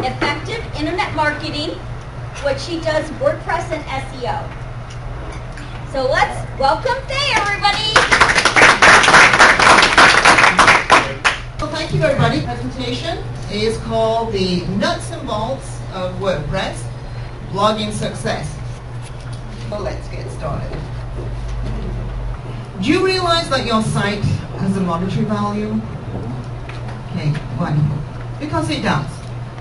effective internet marketing, which she does WordPress and SEO. So let's welcome Faye, everybody. Well, thank you, everybody. Presentation is called the nuts and bolts of WordPress blogging success. So let's get started. Do you realize that your site has a monetary value? Okay, why? Because it does.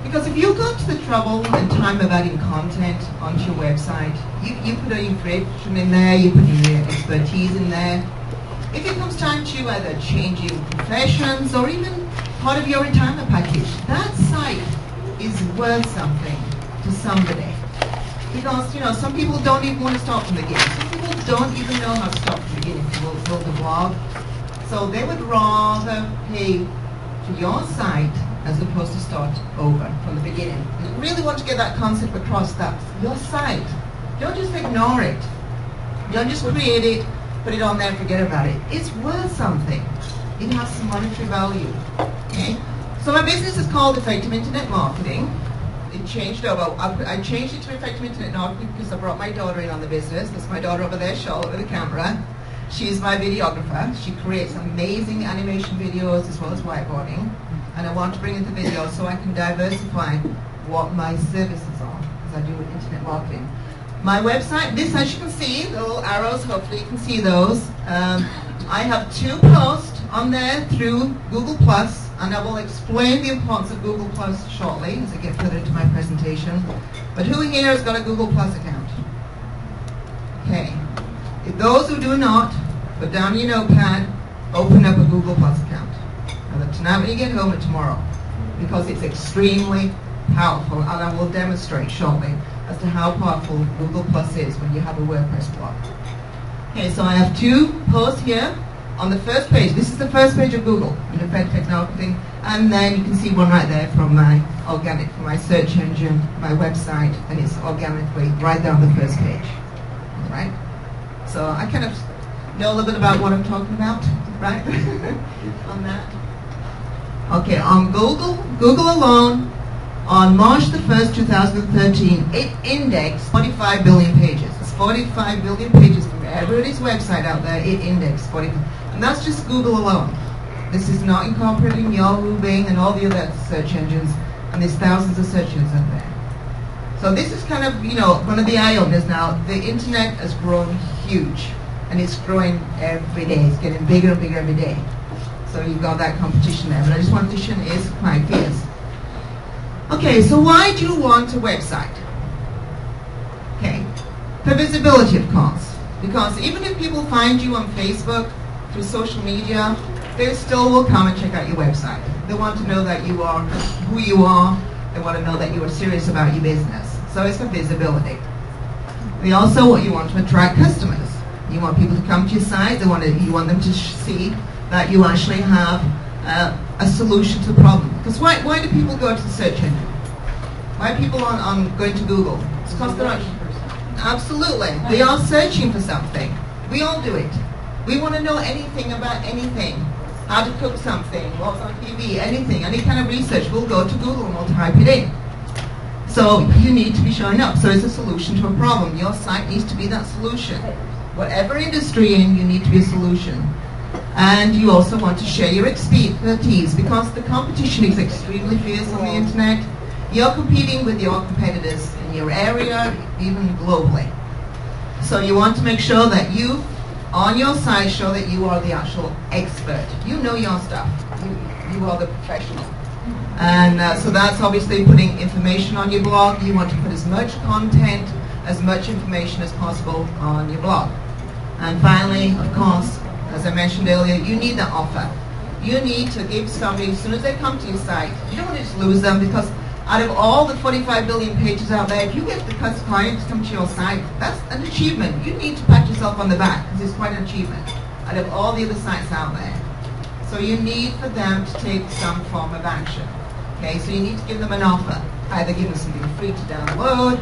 Because if you go to the trouble and time of adding content onto your website, you put your information in there, you put your expertise in there. If it comes time to either changing professions or even part of your retirement package, that site is worth something to somebody. Because, you know, some people don't even want to start from the beginning. Some people don't even know how to start from the beginning to build a blog. So they would rather pay for your site as opposed to start over from the beginning. You really want to get that concept across, that your site, don't just ignore it. Don't just create it, put it on there and forget about it. It's worth something. It has some monetary value. Okay? So my business is called Effective Internet Marketing. It changed over. I changed it to Effective Internet Marketing because I brought my daughter in on the business. That's my daughter over there, Charlotte, with the camera. She's my videographer. She creates amazing animation videos as well as whiteboarding. And I want to bring in the video so I can diversify what my services are, as I do with internet marketing. My website, this, as you can see, the little arrows, hopefully you can see those. I have 2 posts on there through Google+, and I will explain the importance of Google+ shortly as I get further into my presentation. But who here has got a Google+ account? Okay. If those who do not, put down your notepad, open up a Google+ account. Either tonight when you get home or tomorrow, because it's extremely powerful, and I will demonstrate shortly as to how powerful Google+ is when you have a WordPress blog. Okay, so I have 2 posts here. On the first page, this is the first page of Google in Effective Marketing, and then you can see one right there from my organic, from my search engine, my website, and it's organically right there on the first page. All right? So I kind of know a little bit about what I'm talking about, right? On that. Okay, on Google alone, on March the 1st, 2013, it indexed 45 billion pages. It's 45 billion pages from everybody's website out there. It indexed 45. And that's just Google alone. This is not incorporating Yahoo, Bing, and all the other search engines. And there's thousands of search engines out there. So this is kind of, you know, one of the eye-openers now. The internet has grown huge. And it's growing every day. It's getting bigger and bigger every day. So you've got that competition there. But I just want to competition is quite fierce. Okay, so why do you want a website? Okay, for visibility, of course. Because even if people find you on Facebook, through social media, they still will come and check out your website. They want to know that you are who you are. They want to know that you are serious about your business. So it's for visibility. You want to attract customers. You want people to come to your site. You want them to see that you actually have a solution to the problem. Because why do people go to the search engine? Why are people on going to Google? It's because they're absolutely. They are searching for something. We all do it. We want to know anything about anything. How to cook something, what's on TV, anything, any kind of research. We'll go to Google and we'll type it in. So you need to be showing up. So it's a solution to a problem. Your site needs to be that solution. Whatever industry you're in, you need to be a solution. And you also want to share your expertise because the competition is extremely fierce on the internet. You're competing with your competitors in your area, even globally. So you want to make sure that you, on your site, show that you are the actual expert. You know your stuff. You are the professional. And so that's obviously putting information on your blog. You want to put as much content, as much information as possible on your blog. And finally, of course, as I mentioned earlier, you need that offer. You need to give somebody, as soon as they come to your site, you don't want to just lose them because out of all the 45 billion pages out there, if you get the client to come to your site, that's an achievement. You need to pat yourself on the back because it's quite an achievement out of all the other sites out there. So you need for them to take some form of action. Okay, so you need to give them an offer. Either give them something free to download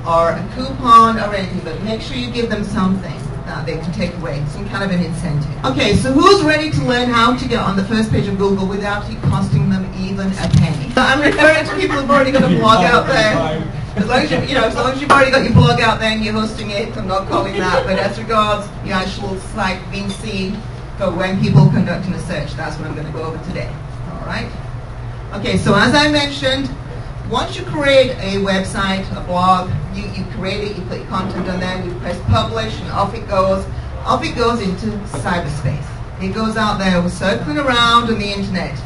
or a coupon or anything, but make sure you give them something that they can take away, some kind of an incentive. Okay, so who's ready to learn how to get on the first page of Google without it costing them even a penny? I'm referring to people who've already got a blog out there. As long as as long as you've already got your blog out there and you're hosting it, I'm not calling that. But as regards the actual site being seen for when people are conducting a search, that's what I'm going to go over today. All right. Okay. So as I mentioned, once you create a website, a blog, you create it, you put your content on there, you press publish, and off it goes. Off it goes into cyberspace. It goes out there, circling around on the internet.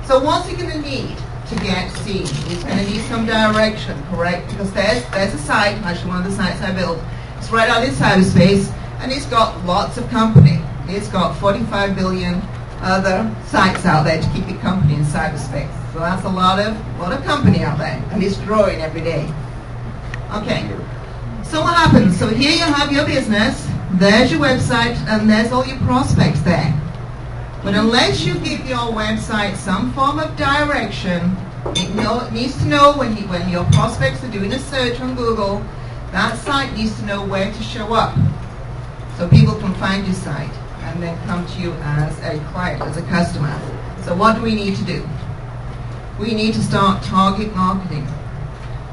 So what's it going to need to get seen? It's going to need some direction, correct? Because there's a site, actually one of the sites I built. It's right out in cyberspace, and it's got lots of company. It's got 45 billion other sites out there to keep it company in cyberspace. So that's a lot of company out there, and it's growing every day. Okay. So what happens? So here you have your business. There's your website, and there's all your prospects there. But unless you give your website some form of direction, it needs to know when your prospects are doing a search on Google, that site needs to know where to show up. So people can find your site and then come to you as a client, as a customer. So what do we need to do? We need to start target marketing.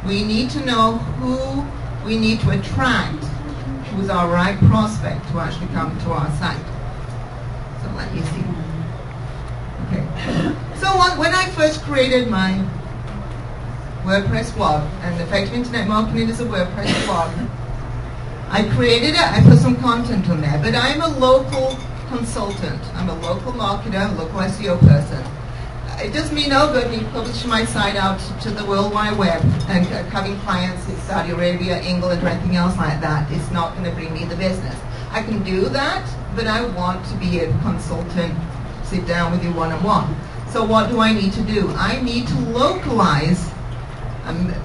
We need to know who we need to attract, who's our right prospect to actually come to our site. So let me see. Okay. So when I first created my WordPress blog, and Effective Internet Marketing is a WordPress blog, I created it, I put some content on there, but I'm a local consultant. I'm a local marketer, a local SEO person. It does me no good me publishing my site out to the World Wide Web and having clients in Saudi Arabia, England, or anything else like that. It's not going to bring me the business. I can do that, but I want to be a consultant, sit down with you one-on-one. So what do I need to do? I need to localize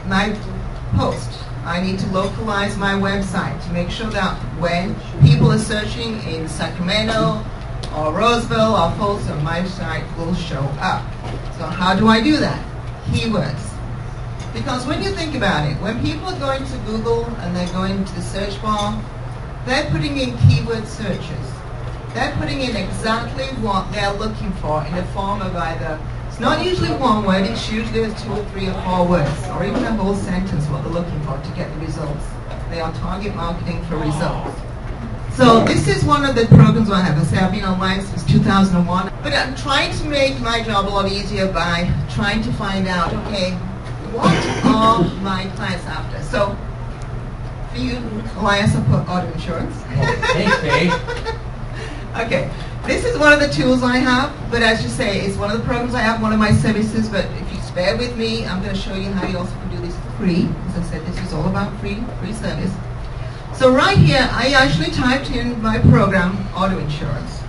my post. I need to localize my website to make sure that when people are searching in Sacramento or Roseville or Folsom, my site will show up. So how do I do that? Keywords. Because when you think about it, when people are going to Google and they're going to the search bar, they're putting in keyword searches. They're putting in exactly what they're looking for in the form of either, it's not usually one word, it's usually 2 or 3 or 4 words, or even a whole sentence what they're looking for to get the results. They are target marketing for results. So this is one of the programs I have. I say I've been online since 2001, but I'm trying to make my job a lot easier by trying to find out, okay, what are my clients after? So for you, Elias, I put auto insurance. Thanks, Faye. Okay, this is one of the tools I have, but as you say, it's one of the programs I have, one of my services, but if you bear with me, I'm going to show you how you also can do this for free. As I said, this is all about free service. So right here, I actually typed in my program, auto insurance.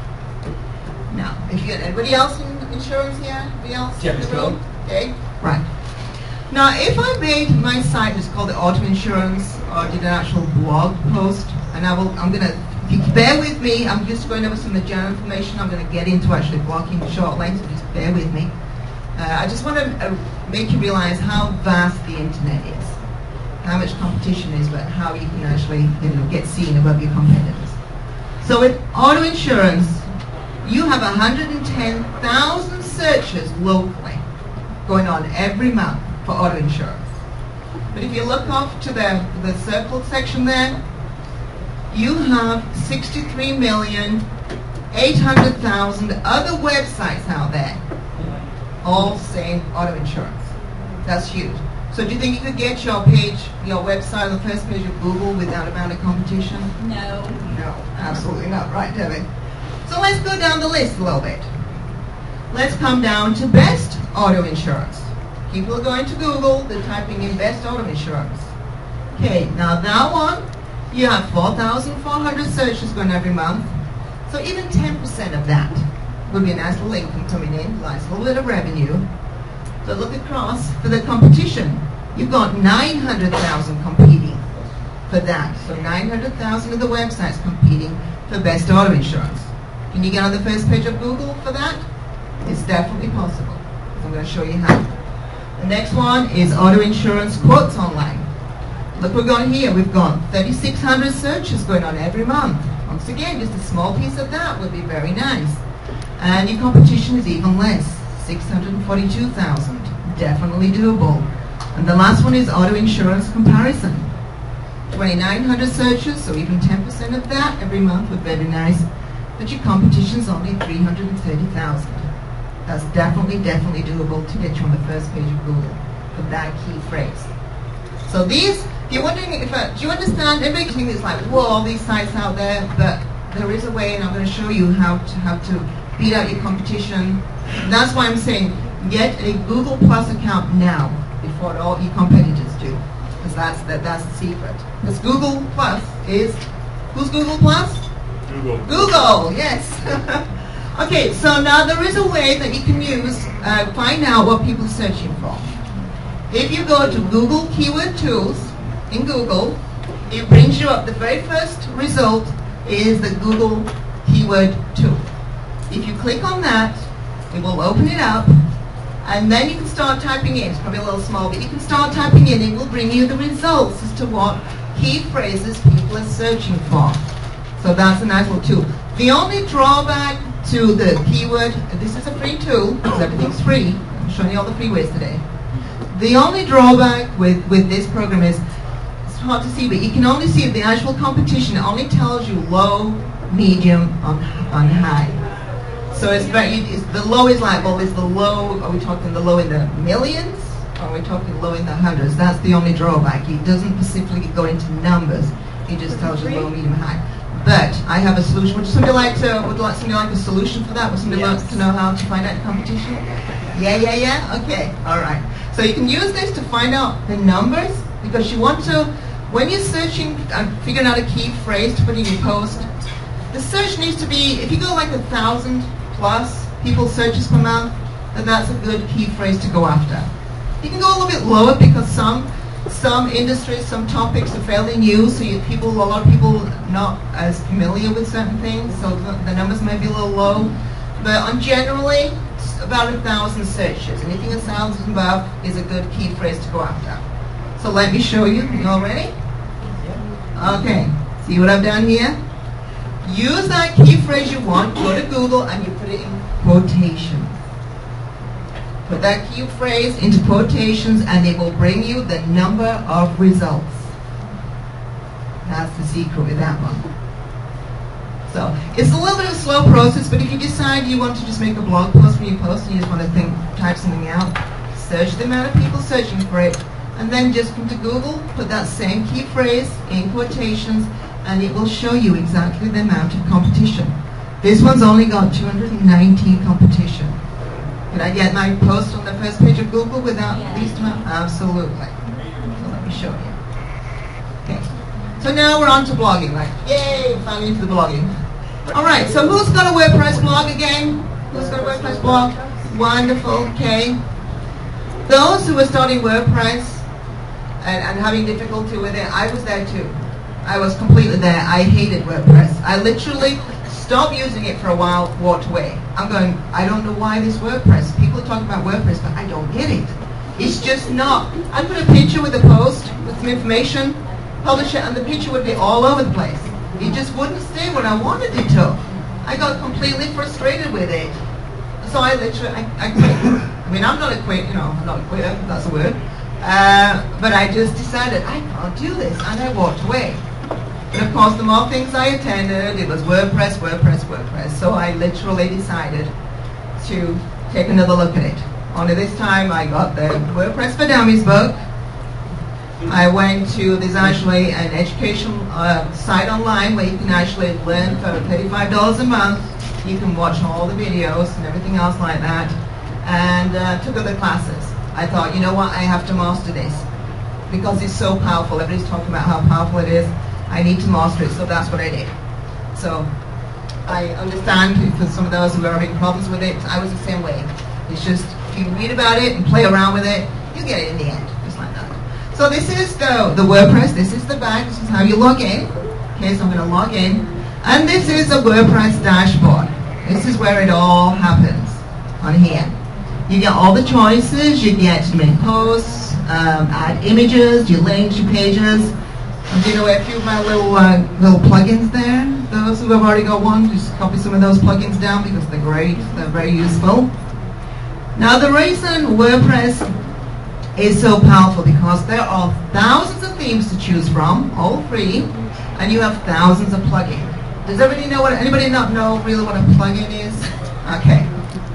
Now, if you anybody else in insurance here? Anybody else in the room? Okay, right. Now, if I made my site, it's called the auto insurance, or did an actual blog post, and I'm going to, if you bear with me, I'm just going over some of the general information. I'm going to get into actually blogging shortly, so just bear with me. I just want to make you realize how vast the internet is, how much competition is, but how you can actually get seen above your competitors. So with auto insurance, you have 110,000 searches locally going on every month for auto insurance. But if you look off to the circled section there, you have 63,800,000 other websites out there, all saying auto insurance. That's huge. So do you think you could get your page, your website on the first page of Google without a amount of competition? No. No, absolutely not. Right, Debbie? So let's go down the list a little bit. Let's come down to best auto insurance. People are going to Google, they're typing in best auto insurance. Okay, now that one, you have 4,400 searches going every month. So even 10% of that would be a nice little income coming in, nice little bit of revenue. So look across for the competition. You've got 900,000 competing for that. So 900,000 of the websites competing for best auto insurance. Can you get on the first page of Google for that? It's definitely possible. I'm going to show you how. The next one is auto insurance quotes online. Look, we're going here. We've got 3,600 searches going on every month. Once again, just a small piece of that would be very nice. And your competition is even less, 642,000. definitely doable. And the last one is auto insurance comparison. 2,900 searches, so even 10% of that every month would be very nice. But your competition's only 330,000. That's definitely doable to get you on the first page of Google with that key phrase. So these, if you're wondering if, do you understand? Everybody thinks it's like, whoa, all these sites out there, but there is a way, and I'm going to show you how to beat out your competition. And that's why I'm saying, get a Google Plus account now before all your competitors do, because that's the secret. Because Google Plus is, who's Google Plus? Google. Google, yes. Okay, so now there is a way that you can use, find out what people are searching for. If you go to Google Keyword Tools in Google, it brings you up, the very first result is the Google Keyword Tool. If you click on that, it will open it up, and then you can start typing in. It's probably a little small, but you can start typing in. It will bring you the results as to what key phrases people are searching for. So that's a nice little tool. The only drawback to the keyword, this is a free tool, because everything's free. I'm showing you all the free ways today. The only drawback with this program is, it's hard to see, but you can only see the actual competition. It only tells you low, medium, on high. So it's very, the low is like, well, is the low, are we talking the low in the millions? Or are we talking low in the hundreds? That's the only drawback. It doesn't specifically go into numbers. It just tells you low, medium, high. But I have a solution. Would somebody like a solution for that? Would somebody like to know how to find out the competition? Yeah? Okay, all right. So you can use this to find out the numbers, because you want to, when you're searching and figuring out a key phrase to put in your post, the search needs to be, if you go like 1,000 plus people searches per month, then that's a good key phrase to go after. You can go a little bit lower, because some industries, some topics are fairly new, so a lot of people not as familiar with certain things, so the numbers may be a little low. But on generally, about 1,000 searches. Anything 1,000 above is a good key phrase to go after. So let me show you. You all ready? Okay. See what I've done here? Use that key phrase you want. Go to Google and you put it in quotations. Put that key phrase into quotations and it will bring you the number of results. That's the secret with that one. So it's a little bit of a slow process, but if you decide you want to just make a blog post when you post and you just want to type something out, search the amount of people searching for it, and then just come to Google, put that same key phrase in quotations, and it will show you exactly the amount of competition. This one's only got 219 competition. Could I get my post on the first page of Google without these amount? Absolutely. So let me show you. Okay. So now we're on to blogging, right? Yay, finally into the blogging. All right, so who's got a WordPress blog again? Who's got a WordPress blog? Wonderful, okay. Those who are starting WordPress and having difficulty with it, I was there too. I was completely there. I hated WordPress. I literally stopped using it for a while, walked away. I'm going, I don't know why this WordPress. People are talking about WordPress, but I don't get it. It's just not. I'd put a picture with a post with some information, publish it, and the picture would be all over the place. It just wouldn't stay what I wanted it to. I got completely frustrated with it. So I literally, I quit. I mean, I'm not a quitter, that's a word. But I just decided, I can't do this, and I walked away. But of course, the more things I attended, it was WordPress. So I literally decided to take another look at it. Only this time I got the WordPress for Dummies book. I went to, there's actually an educational site online where you can actually learn for $35 a month. You can watch all the videos and everything else like that. And took other classes. I thought, you know what, I have to master this. Because it's so powerful. Everybody's talking about how powerful it is. I need to master it, so that's what I did. So I understand for some of those who are having problems with it, I was the same way. It's just, if you read about it and play around with it, you get it in the end, just like that. So this is the WordPress, this is the back, this is how you log in. Okay, so I'm going to log in. And this is a WordPress dashboard. This is where it all happens, on here. You get all the choices, you get to make posts, add images, your links, your pages. I'm giving away a few of my little plugins there. Those who have already got one, just copy some of those plugins down because they're great, they're very useful. Now the reason WordPress is so powerful because there are thousands of themes to choose from, all free, and you have thousands of plugins. Does anybody not know really what a plugin is? Okay.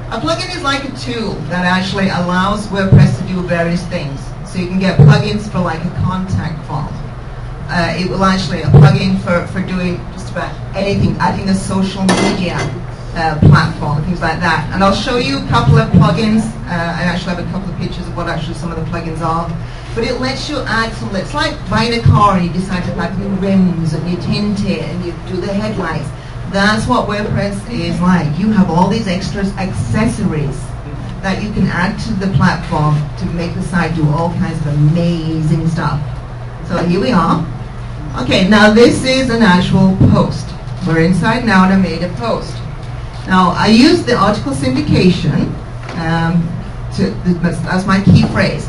A plugin is like a tool that actually allows WordPress to do various things. So you can get plugins for like a contact form. It will actually, a plugin for doing just about anything, adding a social media platform, things like that. And I'll show you a couple of plugins. I actually have a couple of pictures of what actually some of the plugins are. But it lets you add some, it's like buying a car and you decide to add new rims and you tint it and you do the headlights. That's what WordPress is like. You have all these extras, accessories that you can add to the platform to make the site do all kinds of amazing stuff. So here we are. Okay, now this is an actual post. We're inside now and I made a post. Now I use the article syndication as my key phrase.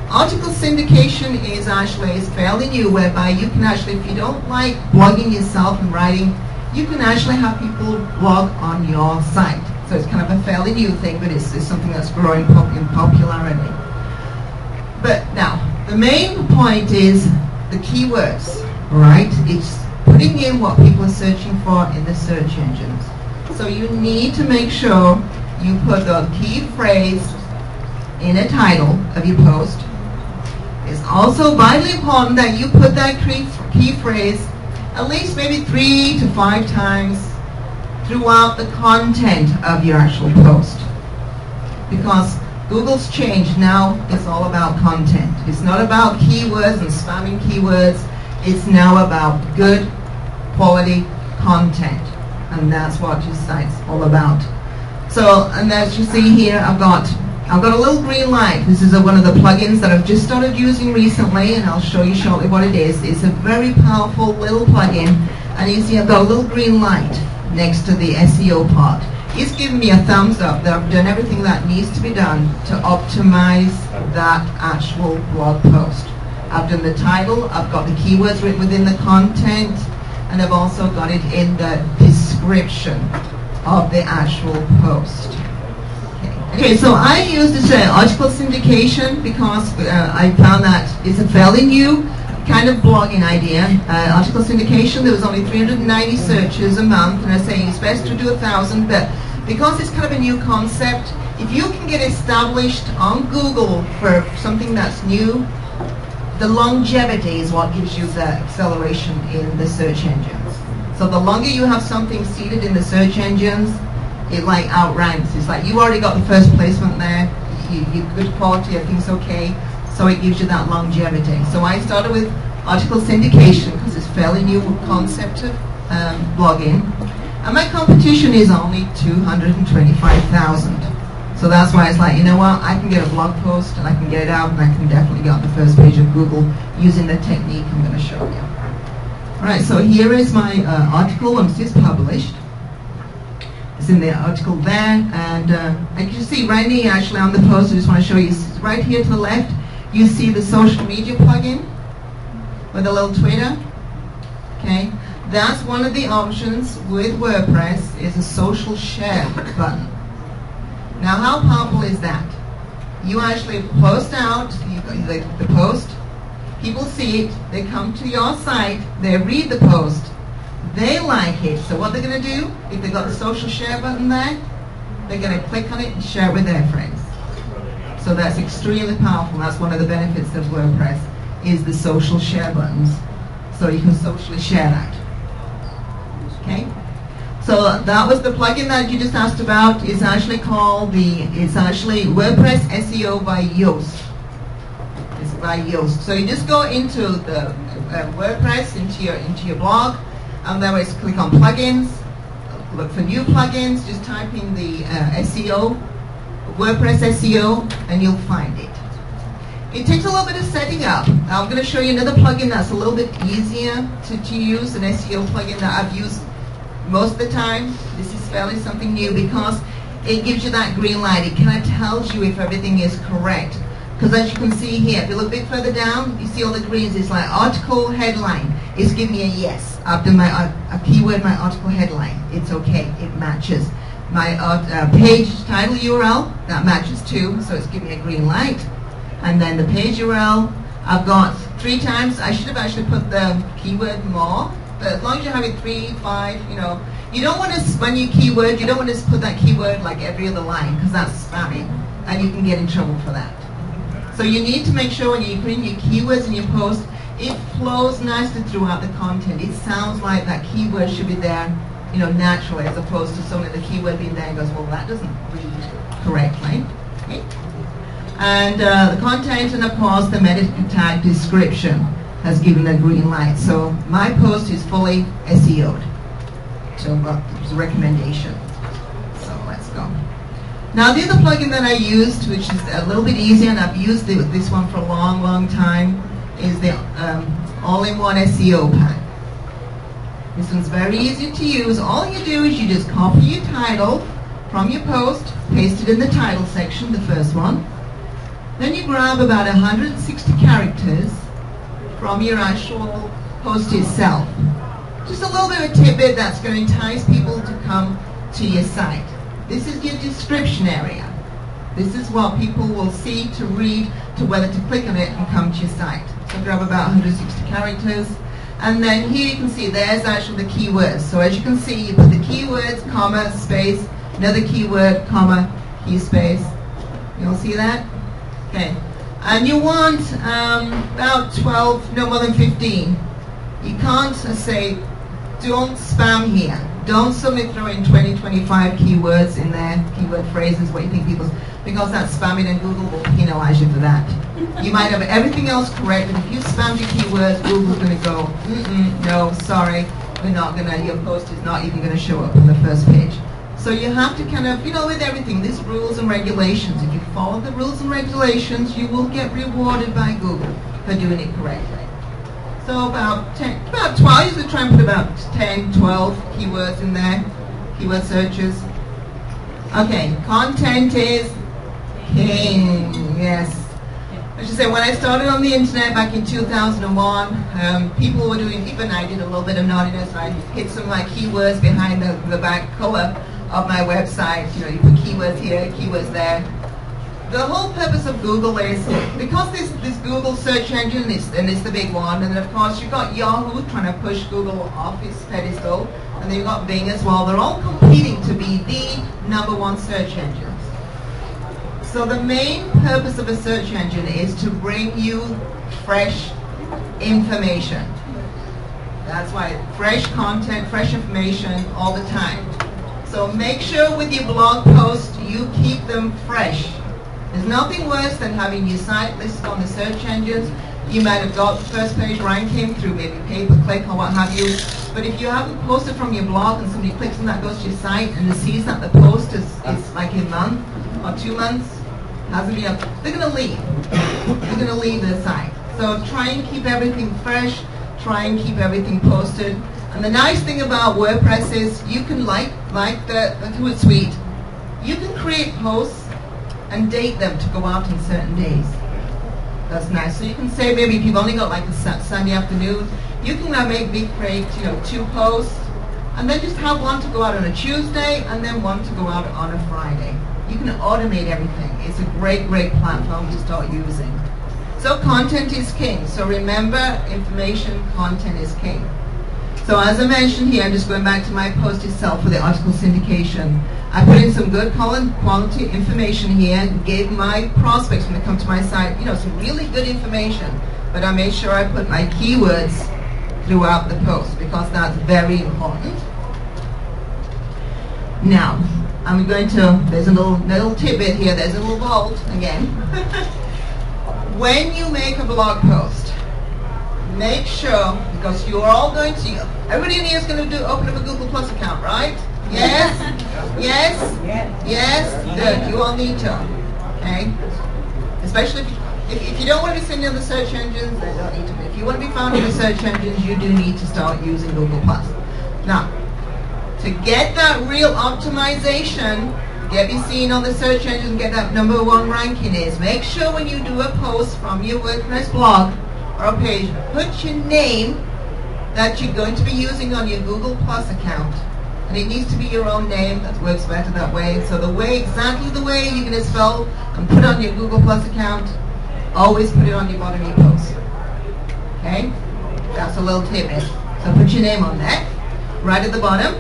Article syndication is fairly new, whereby you can actually, if you don't like blogging yourself and writing, you can actually have people blog on your site. So it's kind of a fairly new thing, but it's something that's growing in popularity. But now, the main point is the keywords, right? It's putting in what people are searching for in the search engines. So you need to make sure you put the key phrase in a title of your post. It's also vitally important that you put that key phrase at least maybe 3 to 5 times throughout the content of your actual post. Because Google's changed. Now it's all about content. It's not about keywords and spamming keywords. It's now about good quality content. And that's what your site's all about. So, and as you see here, I've got a little green light. This is one of the plugins that I've just started using recently, and I'll show you shortly what it is. It's a very powerful little plugin, and you see I've got a little green light next to the SEO part. It's giving me a thumbs up that I've done everything that needs to be done to optimize that actual blog post. I've done the title, I've got the keywords written within the content, and I've also got it in the description of the actual post. Okay, so I use this article syndication because I found that it's a fairly new kind of blogging idea. Article syndication, there was only 390 searches a month, and I say it's best to do 1,000, but because it's kind of a new concept, if you can get established on Google for something that's new, the longevity is what gives you the acceleration in the search engines. So the longer you have something seated in the search engines, it like outranks. It's like you already got the first placement there, you good quality, everything's okay, so it gives you that longevity. So I started with article syndication because it's a fairly new concept of blogging, and my competition is only 225,000. So that's why it's like, you know what, I can get a blog post and I can get it out and I can definitely get on the first page of Google using the technique I'm going to show you. Alright, so here is my article once it's published. It's in the article there, and you can see right here actually on the post, I just want to show you, right here to the left, you see the social media plugin with a little Twitter. Okay, that's one of the options with WordPress, is a social share button. Now how powerful is that? You actually post out the post, people see it, they come to your site, they read the post, they like it. So what they're going to do, if they've got the social share button there, they're going to click on it and share it with their friends. So that's extremely powerful. That's one of the benefits of WordPress, is the social share buttons. So you can socially share that. Okay? So that was the plugin that you just asked about. It's actually called it's actually WordPress SEO by Yoast. It's by Yoast. So you just go into the WordPress, into your blog, and there is click on plugins, look for new plugins, just type in the SEO, WordPress SEO, and you'll find it. It takes a little bit of setting up. I'm going to show you another plugin that's a little bit easier to use, an SEO plugin that I've used most of the time. This is fairly something new because it gives you that green light. It kind of tells you if everything is correct. Because as you can see here, if you look a bit further down, you see all the greens. It's like article headline. It's giving me a yes. I've done a keyword, my article headline. It's okay. It matches. My page title URL, that matches too. So it's giving me a green light. And then the page URL, I've got 3 times. I should have actually put the keyword more, but as long as you have it 3, 5, you know. You don't want to, when you keyword, you don't want to put that keyword like every other line, because that's spammy, and you can get in trouble for that. So you need to make sure when you put in your keywords in your post, it flows nicely throughout the content. It sounds like that keyword should be there, you know, naturally, as opposed to some of the keyword being there and goes, well, that doesn't read correctly. Okay? And the content, and of course the meta tag description has given a green light. So my post is fully SEO'd. So it's a recommendation. So let's go. Now the other plugin that I used, which is a little bit easier, and I've used this one for a long, long time, is the all-in-one SEO pack. This one's very easy to use. All you do is you just copy your title from your post, paste it in the title section, the first one. Then you grab about 160 characters from your actual post itself. Just a little bit of a tidbit that's going to entice people to come to your site. This is your description area. This is what people will see to read, to whether to click on it and come to your site. So grab about 160 characters. And then here you can see there's actually the keywords. So as you can see, you put the keywords, comma, space, another keyword, comma, key space. You'll see that? Okay. And you want about 12, no more than 15. You can't say, don't spam here. Don't suddenly throw in 20, 25 keywords in there, keyword phrases, what you think people, because that's spamming and Google will penalize you for that. You might have everything else correct, but if you spam your keywords, Google's going to go, no, sorry, we're not going to, your post is not even going to show up on the first page. So you have to kind of, with everything, these rules and regulations. If you follow the rules and regulations, you will get rewarded by Google for doing it correctly. So about 12, I usually try and put about 10, 12 keywords in there, keyword searches. Okay, content is king, yes. I should say, when I started on the internet back in 2001, people were doing, even I did a little bit of naughtiness. I hid some of my keywords behind the back cover of my website. You put keywords here, keywords there. The whole purpose of Google is, because this Google search engine is, and it's the big one, and then of course you've got Yahoo trying to push Google off its pedestal, and then you've got Bing as well. They're all competing to be the #1 search engines. So the main purpose of a search engine is to bring you fresh information. That's why fresh content, fresh information all the time. So make sure with your blog posts you keep them fresh. There's nothing worse than having your site listed on the search engines. You might have got the first page ranking through maybe pay-per-click or what have you. But if you haven't posted from your blog and somebody clicks on that, goes to your site, and sees that the post is like a month or 2 months, hasn't been up, they're going to leave. They're going to leave the site. So try and keep everything fresh. Try and keep everything posted. And the nice thing about WordPress is you can like the Hootsuite. You can create posts and date them to go out on certain days. That's nice. So you can say maybe if you've only got like a Sunday afternoon, you can now create 2 posts, and then just have one to go out on a Tuesday and then one to go out on a Friday. You can automate everything. It's a great, great platform to start using. So content is king. So remember, information, content is king. So as I mentioned here, I'm just going back to my post itself for the article syndication. I put in some good quality information here, gave my prospects when they come to my site, some really good information. But I made sure I put my keywords throughout the post because that's very important. Now, I'm going to, there's a little tidbit here, there's a little vault again. When you make a blog post, make sure, because you're all going to, everybody in here is going to open up a Google Plus account, right? Yes? Yes? Yes? Good. You all need to. Okay? Especially if you don't want to be seen in the search engines, they don't need to be. If you want to be found in the search engines, you do need to start using Google Plus. Now, to get that real optimization, get me seen on the search engine, get that #1 ranking is, make sure when you do a post from your WordPress blog or a page, put your name that you're going to be using on your Google Plus account. And it needs to be your own name. That works better that way. So exactly the way you're going to spell and put on your Google Plus account, always put it on your bottom of your post. Okay? That's a little tidbit. So put your name on there, right at the bottom.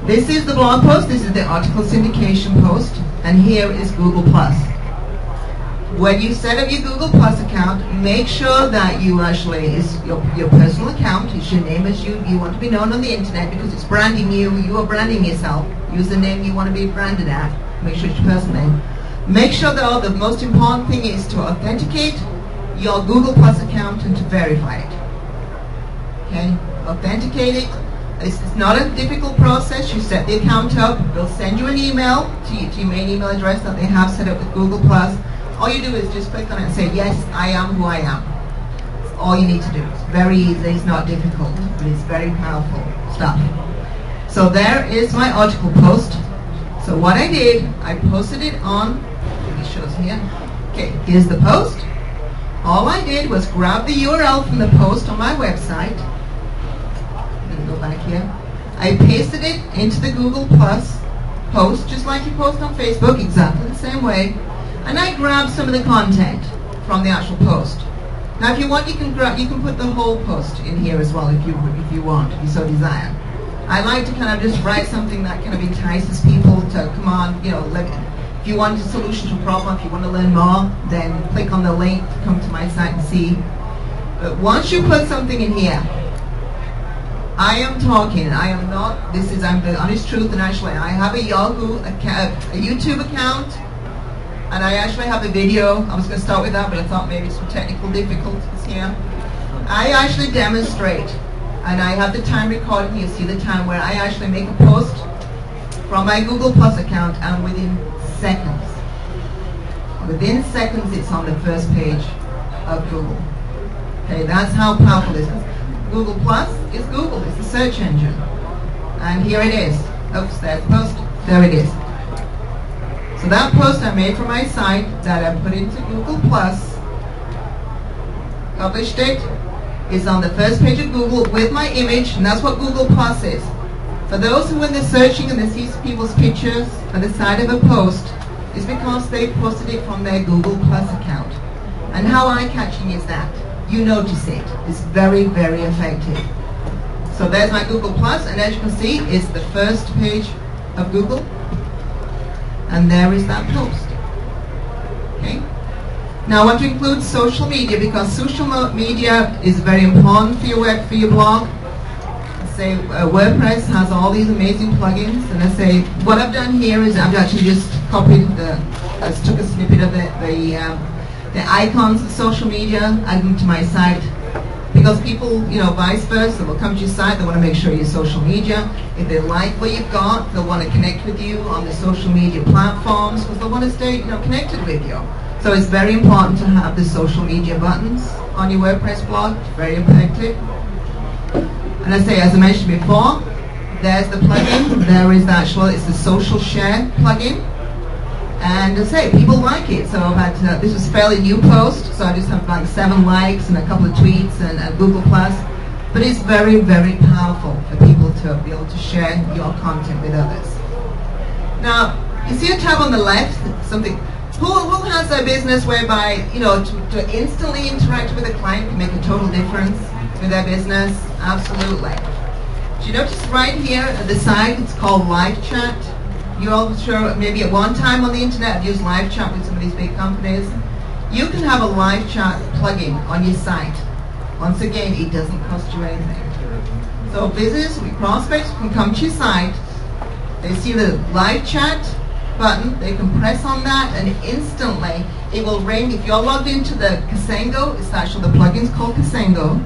This is the blog post, this is the article syndication post, and here is Google+. When you set up your Google Plus account, make sure that you actually, is your personal account, is your name as you want to be known on the internet, because it's branding you are branding yourself. Use the name you want to be branded at. Make sure it's your personal name. Make sure that the most important thing is to authenticate your Google Plus account and to verify it. Okay? Authenticate it. It's not a difficult process. You set the account up. They'll send you an email to your main email address that they have set up with Google Plus. All you do is just click on it and say, yes, I am who I am. That's all you need to do. It's very easy. It's not difficult. But it's very powerful stuff. So there is my article post. So what I did, I posted it on, it shows here. Okay, here's the post. All I did was grab the URL from the post on my website. Go back here. I pasted it into the Google Plus post, just like you post on Facebook, exactly the same way. And I grabbed some of the content from the actual post. Now, if you want, you can put the whole post in here as well, if you want, if you so desire. I like to kind of just write something that kind of entices people to come on, if you want a solution to a problem, if you want to learn more, then click on the link to come to my site and see. But once you put something in here, I am the honest truth, and actually I have a Yahoo account, a YouTube account, and I actually have a video. I was going to start with that, but I thought maybe some technical difficulties here. I actually demonstrate, and I have the time recorded. You see the time where I actually make a post from my Google Plus account, and within seconds it's on the first page of Google. Okay, that's how powerful this is. Google Plus is Google, it's the search engine. And here it is. Oops, there's the post. There it is. So that post I made for my site that I put into Google Plus, published it, is on the first page of Google with my image, and that's what Google Plus is. For those who, when they're searching and they see people's pictures on the side of a post, it's because they posted it from their Google Plus account. And how eye-catching is that? You notice it. It's very, very effective. So there's my Google Plus, and as you can see, it's the first page of Google, and there is that post. Okay. Now I want to include social media, because social media is very important for your blog. Say WordPress has all these amazing plugins, and I say what I've done here is I've actually just copied took a snippet of the icons of social media, add them to my site, because people, vice versa, will come to your site, they want to make sure your social media, if they like what you've got, they'll want to connect with you on the social media platforms, because they want to stay, connected with you. So it's very important to have the social media buttons on your WordPress blog, very effective. And I say, as I mentioned before, there's the plugin, there is it's the social share plugin. And I say, people like it. So I've had, this was a fairly new post, so I just have like 7 likes and a couple of tweets and Google Plus. But it's very, very powerful for people to be able to share your content with others. Now, you see a tab on the left, something, who has a business whereby, to instantly interact with a client can make a total difference with their business? Absolutely. Do you notice right here at the side, it's called live chat? You're all sure, maybe at one time on the internet, I've used live chat with some of these big companies. You can have a live chat plugin on your site. Once again, it doesn't cost you anything. So visitors, prospects can come to your site, they see the live chat button, they can press on that, and instantly it will ring. If you're logged into the Casango, it's actually, the plugin's called Casango.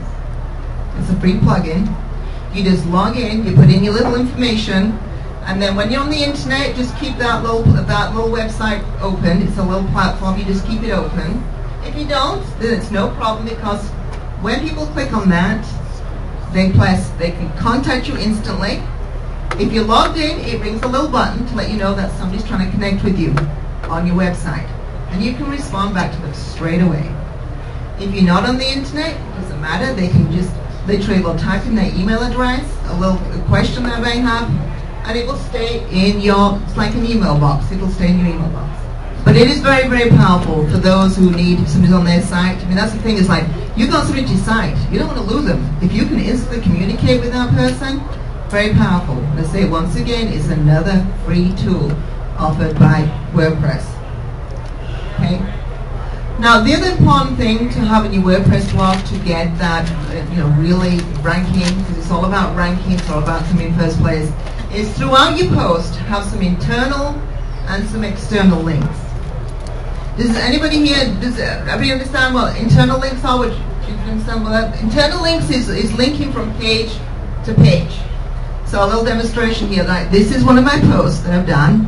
It's a free plugin. You just log in, you put in your little information, and then when you're on the internet, just keep that little website open. It's a little platform, you just keep it open. If you don't, then it's no problem, because when people click on that, they can contact you instantly. If you're logged in, it rings a little button to let you know that somebody's trying to connect with you on your website. And you can respond back to them straight away. If you're not on the internet, it doesn't matter, they can just literally will type in their email address, a question that they have, and it will stay in your, it's like an email box, it will stay in your email box. But it is very, very powerful for those who need somebody on their site. I mean, that's the thing, is like, you got somebody to your site, you don't want to lose them. If you can instantly communicate with that person, very powerful. Let's say, once again, it's another free tool offered by WordPress. Okay? Now, the other important thing to have in your WordPress blog to get that, really ranking, because it's all about ranking, it's all about coming in first place, is throughout your post, have some internal and some external links. Does anybody here, does everybody understand what internal links are? Do you understand what that? Internal links is linking from page to page. So a little demonstration here. Like, this is one of my posts that I've done,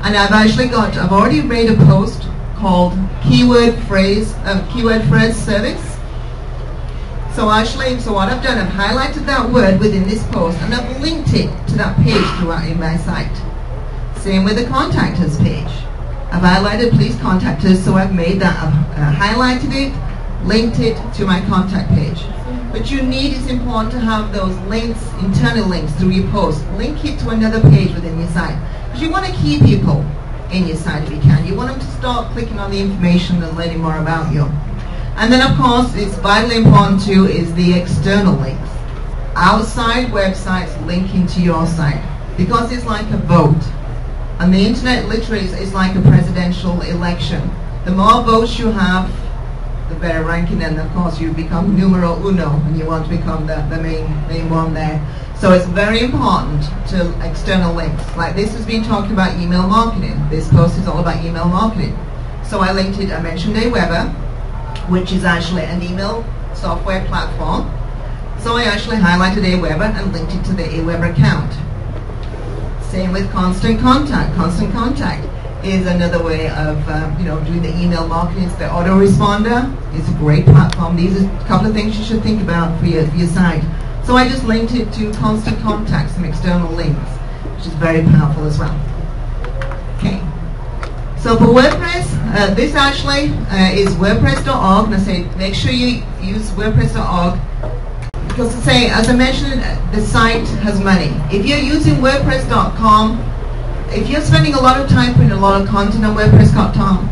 and I've already made a post called keyword phrase service. So what I've done, I've highlighted that word within this post, and I've linked it to that page throughout in my site. Same with the contact us page. I've highlighted please contact us, so I've made that, I've highlighted it, linked it to my contact page. But it's important to have those links, internal links through your post. Link it to another page within your site. Because you want to keep people in your site if you can. You want them to start clicking on the information and learning more about you. And then of course, it's vitally important too, is the external links. Outside websites linking to your site. Because it's like a vote. And the internet literally is like a presidential election. The more votes you have, the better ranking, and of course you become numero uno, and you want to become the main one there. So it's very important to external links. Like this has been talking about email marketing. This post is all about email marketing. So I linked it, I mentioned Aweber, which is actually an email software platform. So I actually highlighted Aweber and linked it to the Aweber account. Same with Constant Contact. Constant Contact is another way of doing the email marketing. It's the autoresponder. It's a great platform. These are a couple of things you should think about for your site. So I just linked it to Constant Contact, some external links, which is very powerful as well. Okay. So for WordPress, this actually is WordPress.org, and I say make sure you use WordPress.org. Because to say, as I mentioned, the site has money. If you're using WordPress.com, if you're spending a lot of time putting a lot of content on WordPress.com,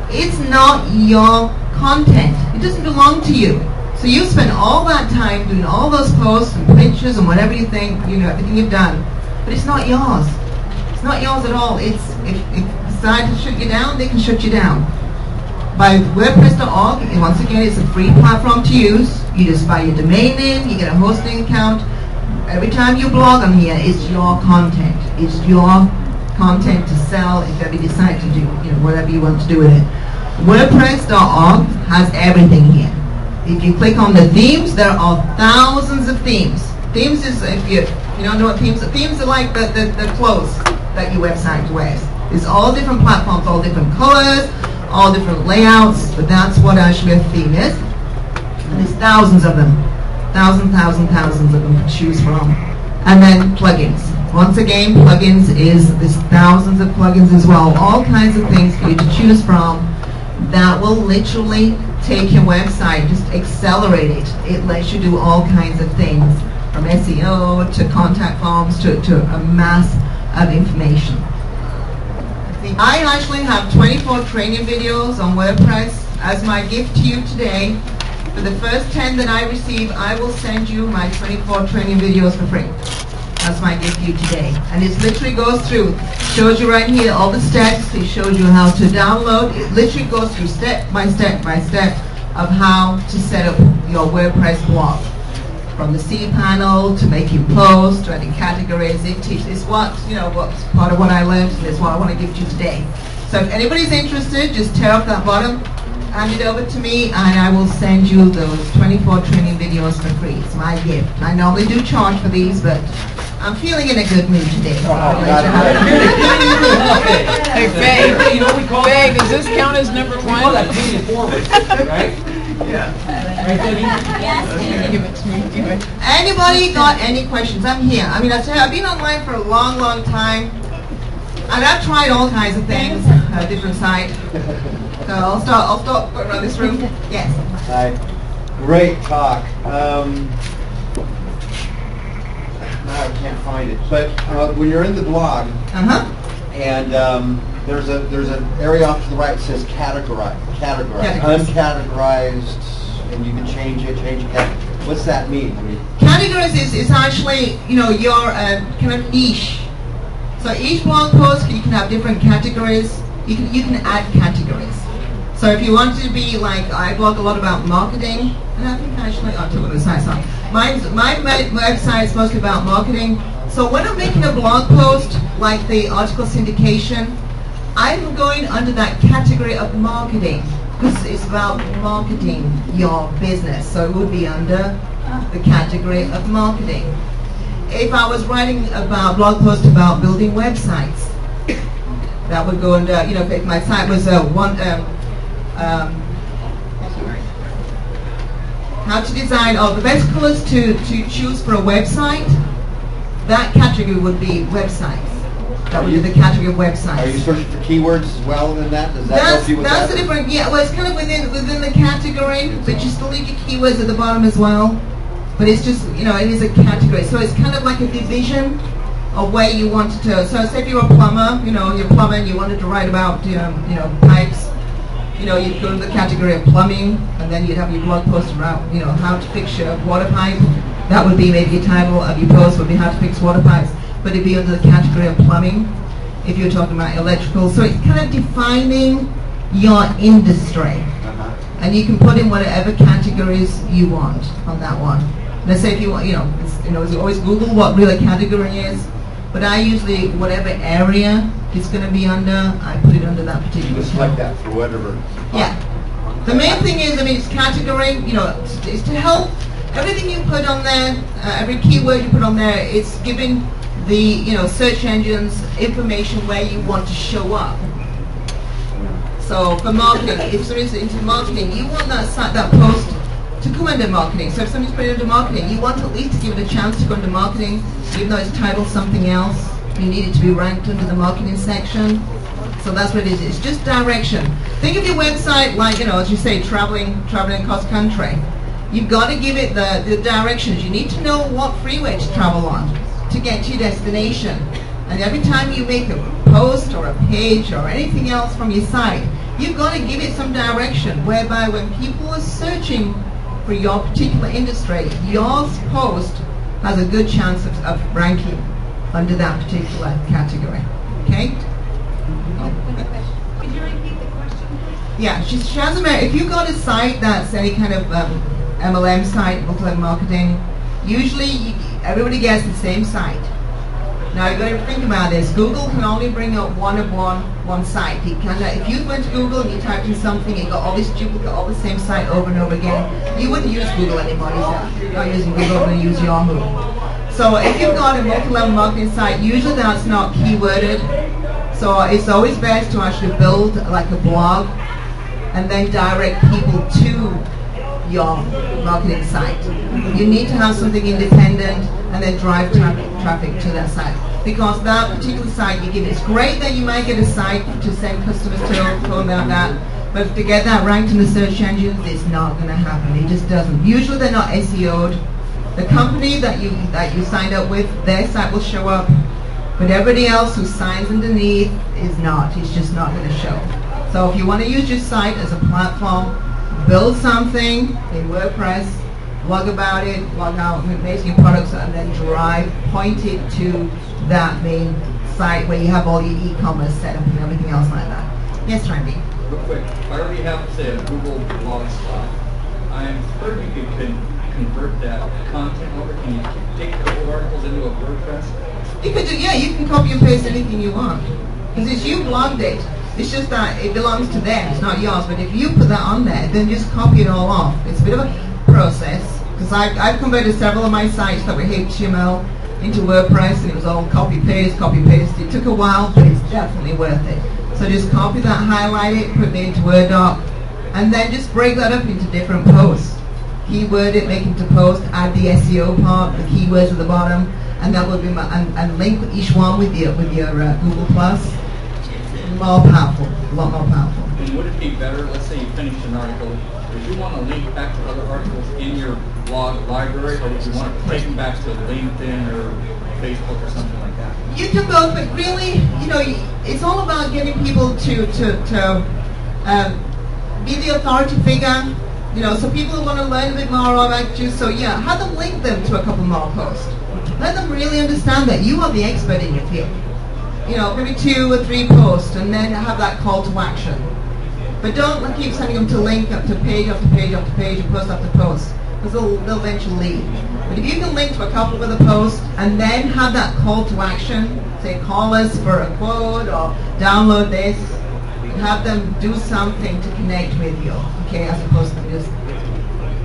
it's not your content. It doesn't belong to you. So you spend all that time doing all those posts and pictures and whatever you think, everything you've done, but it's not yours. It's not yours at all. If they decide to shut you down, they can shut you down. By WordPress.org, once again, it's a free platform to use. You just buy your domain name, you get a hosting account. Every time you blog on here, it's your content. It's your content to sell if ever you decide to do, whatever you want to do with it. WordPress.org has everything here. If you click on the themes, there are thousands of themes. Themes is, if you don't know what themes are, themes are like the clothes that your website wears. It's all different platforms, all different colors, all different layouts, but that's what actually a theme is. And there's thousands of them. Thousands of them to choose from. And then plugins. Once again, there's thousands of plugins as well. All kinds of things for you to choose from that will literally take your website, just accelerate it. It lets you do all kinds of things, from SEO to contact forms to a mass of information. I actually have 24 training videos on WordPress as my gift to you today. For the first 10 that I receive, I will send you my 24 training videos for free. That's my gift to you today. And it literally goes through, shows you right here all the steps. It shows you how to download. It literally goes through step by step of how to set up your WordPress blog. From the cPanel to making posts, to adding categories, it's what's part of what I learned, and it's what I want to give to you today. So if anybody's interested, just tear off that bottom, hand it over to me, and I will send you those 24 training videos for free. It's my gift. I normally do charge for these, but I'm feeling in a good mood today. So I'll let you have it. Hey, Faye, does this count as number one? We call that paying it forward, right? Yeah. Right, Debbie? Yes. Give it to me. Give it. Anybody got any questions? I'm here. I mean, I've been online for a long time, and I've tried all kinds of things, different sites. So I'll start going around this room. Yes. Hi. Great talk. Now I can't find it, but when you're in the blog, and There's an area off to the right that says categorize, Categories. uncategorized, and you can change it. What's that mean? Categories is actually, your kind of niche. So each blog post, you can have different categories. You can add categories. So if you want to be like, I blog a lot about marketing, and I think actually, I'll talk about the site. My website is mostly about marketing. So when I'm making a blog post, like the article syndication, I'm going under that category of marketing, because it's about marketing your business. So it would be under the category of marketing. If I was writing about blog post about building websites, that would go under, if my site was how to design the best colors to choose for a website, that category would be websites. That would be the category of websites. Are you searching for keywords as well in that? Does that help you with that's that? the different, yeah, well, it's kind of within the category, but you still need your keywords at the bottom as well. But it's just, it is a category. So it's kind of like a division of where you wanted to. So say if you're a plumber, you're a plumber and you wanted to write about, pipes, you'd go to the category of plumbing, and then you'd have your blog post about, how to fix your water pipe. That would be maybe your title of your post would be how to fix water pipes. But it'd be under the category of plumbing if you're talking about electrical. So it's kind of defining your industry. And you can put in whatever categories you want on that one. Let's say if you want, it's always Google what really category is. But I usually, whatever area it's going to be under, I put it under that particular. Just like that for whatever. Yeah. The main thing is, it's category, is to help everything you put on there, every keyword you put on there, it's giving the search engines information where you want to show up. So for marketing, if somebody's into marketing, you want that post to come under marketing. So if somebody's putting it under marketing, you want at least to give it a chance to go under marketing, even though it's titled something else. You need it to be ranked under the marketing section. So that's what it is. It's just direction. Think of your website like, as you say, traveling across country. You've got to give it the directions. You need to know what freeway to travel on to get to your destination. And every time you make a post or a page or anything else from your site, you've got to give it some direction, whereby when people are searching for your particular industry, your post has a good chance of ranking under that particular category. Okay? Could you repeat the question, please? Yeah, she has if you've got a site that's any kind of MLM site, multi-level marketing, usually everybody gets the same site. Now you've got to think about this. Google can only bring up one site. If you went to Google and you typed in something, you got all this duplicate, all the same site over and over again, you wouldn't use Google anymore. You're not using Google, you're going to use Yahoo. So if you've got a multi-level marketing site, usually that's not keyworded. So it's always best to actually build like a blog and then direct people to your marketing site. You need to have something independent and then drive traffic to that site. Because that particular site you give, it's great that you might get a site to send customers to, phone about that, but to get that ranked in the search engines, it's not going to happen. It just doesn't. Usually they're not SEO'd. The company that you signed up with, their site will show up, but everybody else who signs underneath is not. It's just not going to show. So if you want to use your site as a platform, build something in WordPress, blog about it, blog out amazing products, and then point it to that main site where you have all your e-commerce set up and everything else like that. Yes, Randy? Real quick, I already have, say, a Google blog spot. I'm heard you can convert that content over. Can you take a couple articles into a WordPress? You could do, yeah, you can copy and paste anything you want. Because it's you blogged it. It's just that it belongs to them, it's not yours. But if you put that on there, then just copy it all off. It's a bit of a process. Because I've converted several of my sites that were HTML into WordPress, and it was all copy-paste, copy-paste. It took a while, but it's definitely worth it. So just copy that, highlight it, put it into Word doc, and then just break that up into different posts. Keyword it, make it to post, add the SEO part, the keywords at the bottom, and that will be and link each one with your Google Plus. More powerful, a lot more powerful. And would it be better, let's say you finished an article, Would you want to link back to other articles in your blog library, or would you want to take them back to LinkedIn or Facebook or something like that? You can both, but really, it's all about getting people to be the authority figure. So people want to learn a bit more about you. So yeah, have them link them to a couple more posts. Let them really understand that you are the expert in your field. Maybe 2 or 3 posts, and then have that call to action. But don't keep sending them to link up to page after page after page and post after post, because they'll eventually leave. But if you can link to a couple of the posts and then have that call to action, say call us for a quote or download this, have them do something to connect with you, okay, as opposed to just...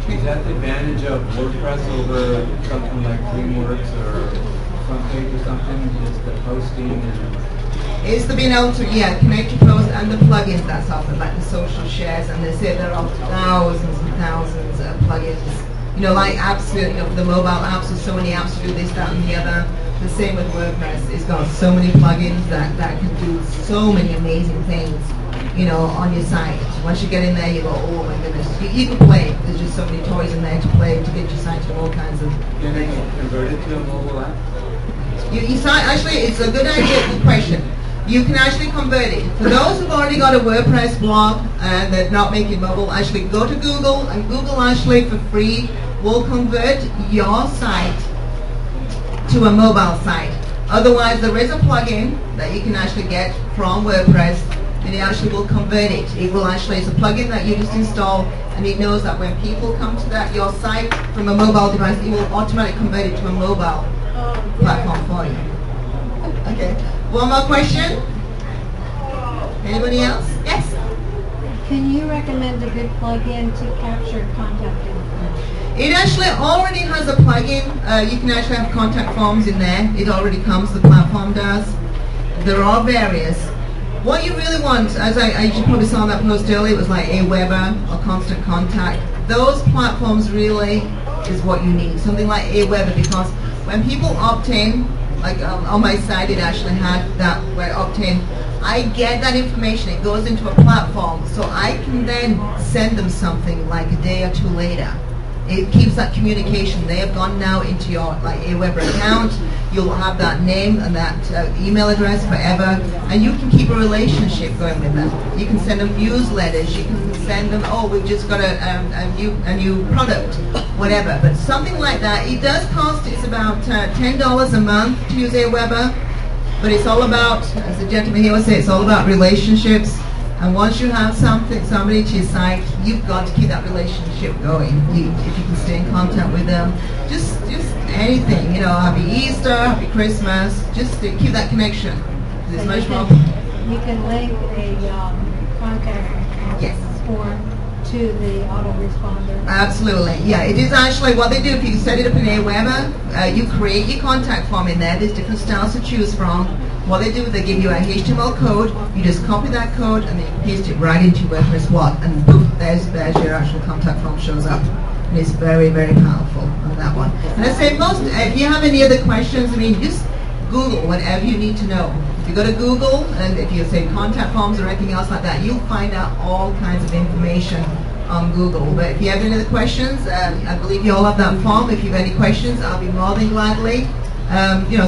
Is that the advantage of WordPress over something like DreamWorks or FrontPage or something? Is the posting and... Is the being able to, connect your post and the plugins that's offered, like the social shares, and they say there are thousands and thousands of plugins. Like apps, for the mobile apps, there's so many apps to do this, that, and the other. The same with WordPress. It's got so many plugins that can do so many amazing things, on your site. Once you get in there, you go, oh my goodness. You can play. There's just so many toys in there to play to get your site to all kinds of Can they convert it to a mobile app? Actually, it's a good idea, good question. You can actually convert it. For those who've already got a WordPress blog and they're not making mobile, actually go to Google, and Google actually for free will convert your site to a mobile site. Otherwise, there is a plugin that you can actually get from WordPress, and it actually will convert it. It will actually, it's a plugin that you just install, and it knows that when people come to your site from a mobile device, it will automatically convert it to a mobile platform for you. Okay. One more question? Anybody else? Yes? Can you recommend a good plugin to capture contact info? It actually already has a plugin. You can actually have contact forms in there. It already comes, the platform does. There are various. What you really want, as you probably saw in that post earlier, it was like Aweber or Constant Contact. Those platforms really is what you need. Something like Aweber, because when people opt in, like on my site it actually had that where opt-in, I get that information, it goes into a platform, so I can then send them something like a day or 2 later. It keeps that communication. They have gone now into your Aweber account. You'll have that name and that email address forever, and you can keep a relationship going with them. You can send them newsletters. You can send them, oh, we've just got a new product, whatever. But something like that. It does cost. It's about $10 a month to use Aweber, but it's all about, as the gentleman here would say, it's all about relationships. And once you have somebody to your site, you've got to keep that relationship going. If you can stay in contact with them, just anything, happy Easter, happy Christmas, just to keep that connection. There's much more. You can link a contact form to the autoresponder. Absolutely, yeah. It is actually what they do. If you set it up in Aweber, you create your contact form in there. There's different styles to choose from. What they do, they give you a HTML code. You just copy that code and then you paste it right into your WordPress blog, and poof, there's your actual contact form shows up. And it's very, very powerful on that one. And I say if you have any other questions, just Google whatever you need to know. If you go to Google and if you say contact forms or anything else like that, you'll find out all kinds of information on Google. But if you have any other questions, I believe you all have that form. If you have any questions, I'll be more than gladly.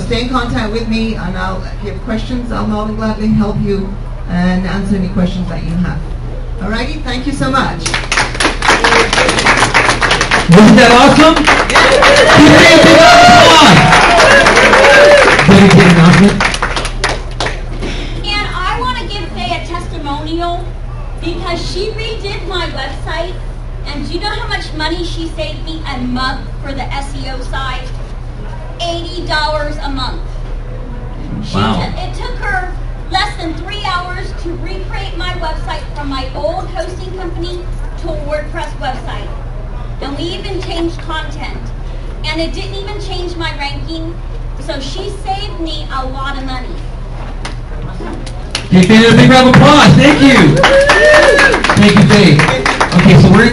Stay in contact with me, and if you have questions, I'll more than gladly help you and answer any questions that you have. Alrighty, thank you so much. Wasn't that awesome? And I want to give Faye a testimonial because she redid my website, and do you know how much money she saved me a month for the SEO side? $80 a month. Wow. It took her less than 3 hours to recreate my website from my old hosting company to a WordPress website. And we even changed content. And it didn't even change my ranking. So she saved me a lot of money. Okay, Faye, a big round of applause. Thank you. Thank you, Faye. Okay, so we're